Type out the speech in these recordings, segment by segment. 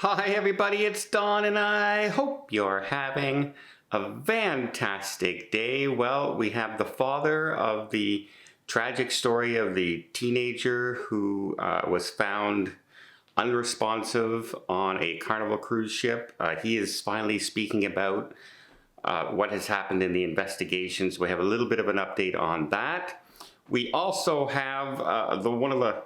Hi everybody, it's Don and I hope you're having a fantastic day. Well, we have the father of the tragic story of the teenager who was found unresponsive on a Carnival cruise ship. He is finally speaking about what has happened in the investigations. We have a little bit of an update on that. We also have one of the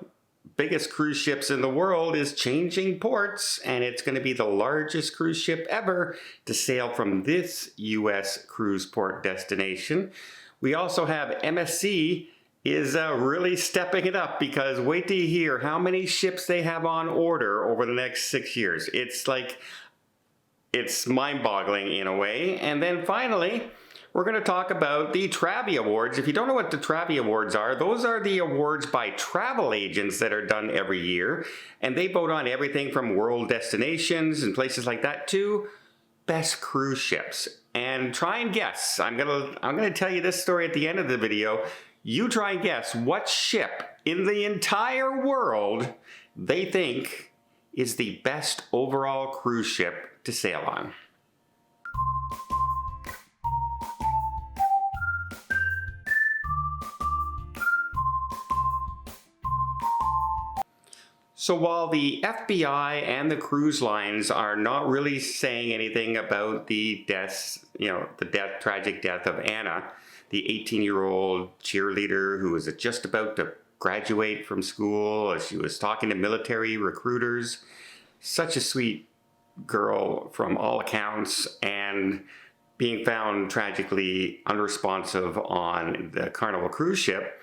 biggest cruise ships in the world is changing ports, and it's going to be the largest cruise ship ever to sail from this U.S. cruise port destination. We also have MSC is really stepping it up, because wait till you hear how many ships they have on order over the next 6 years. It's mind-boggling in a way. And then finally, we're going to talk about the Travi Awards. If you don't know what the Travi Awards are, those are the awards by travel agents that are done every year. And they vote on everything from world destinations and places like that to best cruise ships. And try and guess. I'm gonna tell you this story at the end of the video. You try and guess what ship in the entire world they think is the best overall cruise ship to sail on. So while the FBI and the cruise lines are not really saying anything about the deaths, the tragic death of Anna, the 18-year-old cheerleader who was just about to graduate from school, she was talking to military recruiters, such a sweet girl from all accounts, and being found tragically unresponsive on the Carnival cruise ship.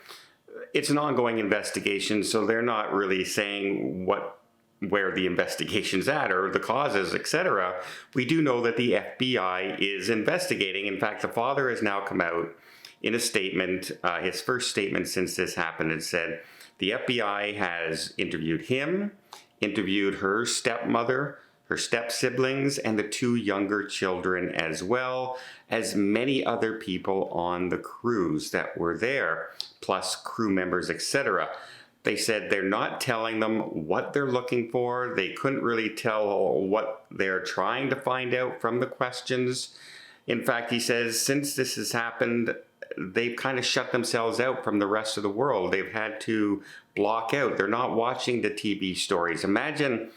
It's an ongoing investigation, so they're not really saying where the investigation's at or the causes, etc. We do know that the FBI is investigating. In fact, the father has now come out in a statement, his first statement since this happened, and said the FBI has interviewed him, interviewed her stepmother, her step-siblings, and the 2 younger children, as well as many other people on the cruise that were there, plus crew members, etc. They said they're not telling them what they're looking for. They couldn't really tell what they're trying to find out from the questions. In fact, he says since this has happened, they've kind of shut themselves out from the rest of the world. They've had to block out. They're not watching the TV stories. Imagine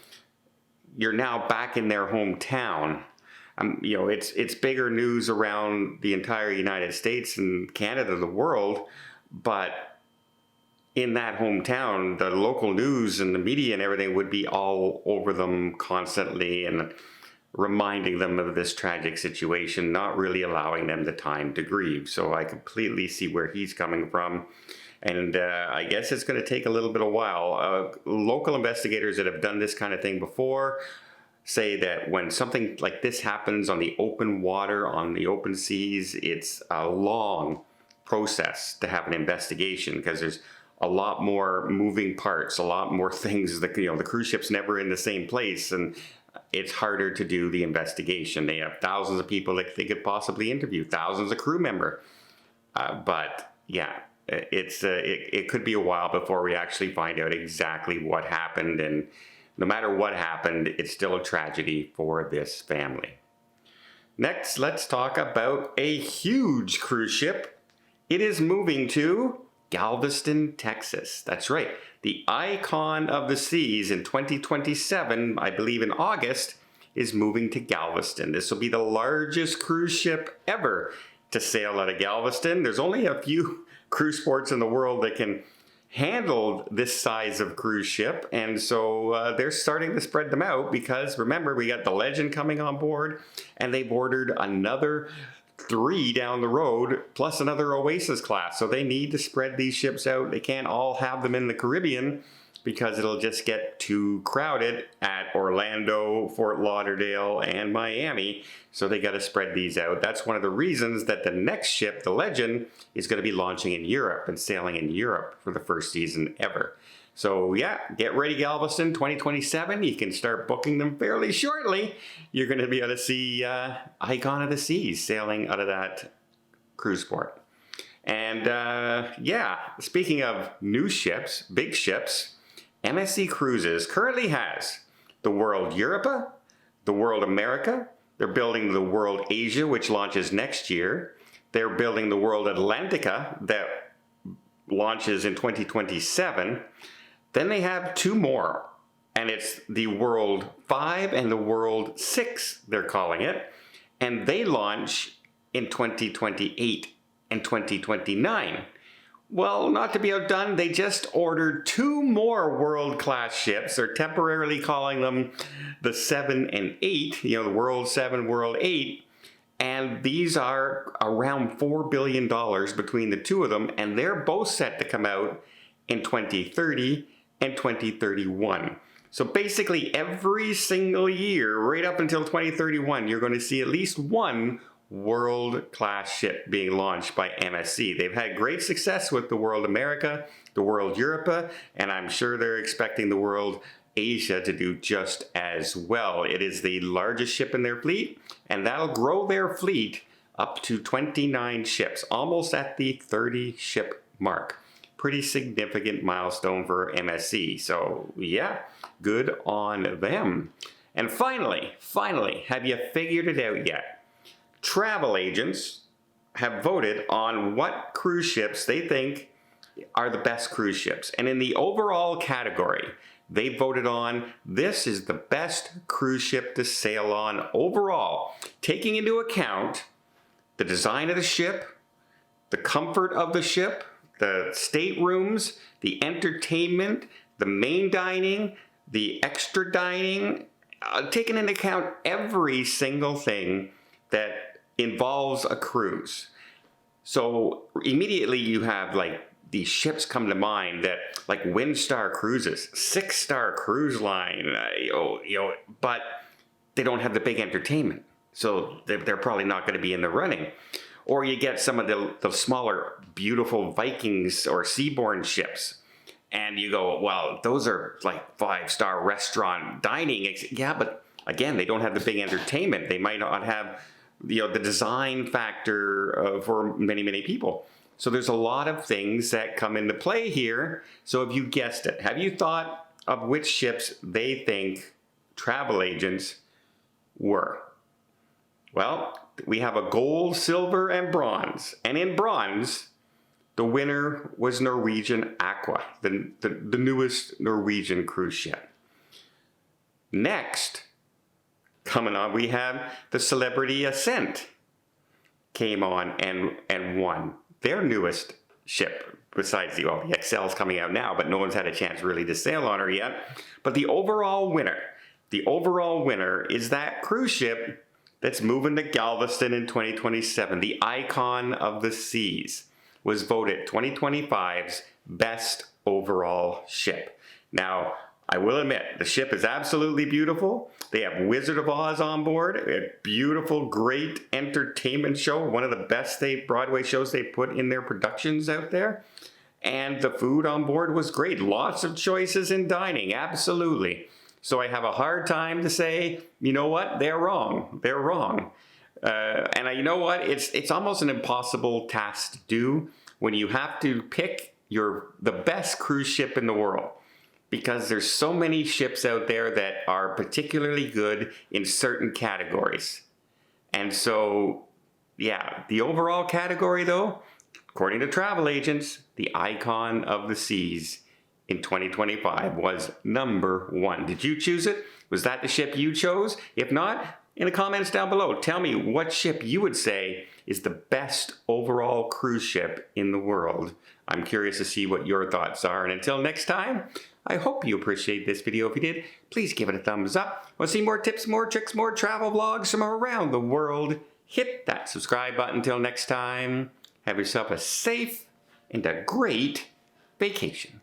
you're now back in their hometown. It's bigger news around the entire United States and Canada, the world, but in that hometown, the local news and the media and everything would be all over them constantly and reminding them of this tragic situation, not really allowing them the time to grieve. So I completely see where he's coming from. And I guess it's going to take a little bit of while. Local investigators that have done this kind of thing before say that when something like this happens on the open water, on the open seas, it's a long process to have an investigation, because there's a lot more moving parts, a lot more things that, the cruise ship's never in the same place, and it's harder to do the investigation. They have thousands of people that they could possibly interview, thousands of crew members. But yeah, it could be a while before we actually find out exactly what happened, and no matter what happened, it's still a tragedy for this family. Next, let's talk about a huge cruise ship. It is moving to Galveston, Texas. That's right. The icon of the seas in 2027, I believe in August, is moving to Galveston. This will be the largest cruise ship ever to sail out of Galveston. There's only a few cruise ports in the world that can handle this size of cruise ship, and so they're starting to spread them out, because remember, we got the Legend coming on board, and they've ordered another 3 down the road, plus another Oasis class. So they need to spread these ships out. They can't all have them in the Caribbean, because it'll just get too crowded at Orlando, Fort Lauderdale, and Miami. So they got to spread these out. That's one of the reasons that the next ship, the Legend, is going to be launching in Europe and sailing in Europe for the first season ever. So yeah, get ready, Galveston 2027. You can start booking them fairly shortly. You're going to be able to see Icon of the Seas sailing out of that cruise port. And yeah, speaking of new ships, big ships, MSC Cruises currently has the World Europa, the World America. They're building the World Asia, which launches next year. They're building the World Atlantica that launches in 2027. Then they have two more, and it's the World 5 and the World 6, they're calling it. And they launch in 2028 and 2029. Well, not to be outdone, they just ordered two more world-class ships. They're temporarily calling them the 7 and 8, the World 7, World 8. And these are around $4 billion between the two of them, and they're both set to come out in 2030 and 2031. So basically every single year, right up until 2031, you're going to see at least one world-class ship being launched by MSC. They've had great success with the World America, the World Europa, and I'm sure they're expecting the World Asia to do just as well. It is the largest ship in their fleet, and that'll grow their fleet up to 29 ships, almost at the 30 ship mark. Pretty significant milestone for MSC. So yeah, good on them. And finally, have you figured it out yet? Travel agents have voted on what cruise ships they think are the best cruise ships. And in the overall category, they voted on, this is the best cruise ship to sail on overall, taking into account the design of the ship, the comfort of the ship, the staterooms, the entertainment, the main dining, the extra dining, taking into account every single thing that involves a cruise. So immediately you have like these ships come to mind that like Windstar Cruises, 6-star cruise line, but they don't have the big entertainment. So they're probably not going to be in the running. Or you get some of the smaller, beautiful Vikings or Seabourn ships. And you go, well, those are like 5-star restaurant dining. Yeah, but again, they don't have the big entertainment. They might not have the design factor for many, many people. So there's a lot of things that come into play here. So if you guessed it, have you thought of which ships they think travel agents were? Well, we have a gold, silver, and bronze. And in bronze, the winner was Norwegian Aqua, the newest Norwegian cruise ship. Next, coming on, we have the Celebrity Ascent came on and won. Their newest ship, besides the XL's coming out now, but no one's had a chance really to sail on her yet. But the overall winner is that cruise ship that's moving to Galveston in 2027. The Icon of the Seas was voted 2025's best overall ship. Now, I will admit, the ship is absolutely beautiful. They have Wizard of Oz on board, a beautiful, great entertainment show, one of the best Broadway shows they put in their productions out there. And the food on board was great. Lots of choices in dining, absolutely. So I have a hard time to say, you know what, they're wrong. They're wrong. And you know what, it's almost an impossible task to do when you have to pick the best cruise ship in the world. Because there's so many ships out there that are particularly good in certain categories. And so, yeah, the overall category though, according to travel agents, the Icon of the Seas in 2025 was #1. Did you choose it? Was that the ship you chose? If not, in the comments down below, tell me what ship you would say is the best overall cruise ship in the world. I'm curious to see what your thoughts are. And until next time, I hope you appreciate this video. If you did, please give it a thumbs up. Want to see more tips, more tricks, more travel vlogs from around the world? Hit that subscribe button. Until next time, have yourself a safe and a great vacation.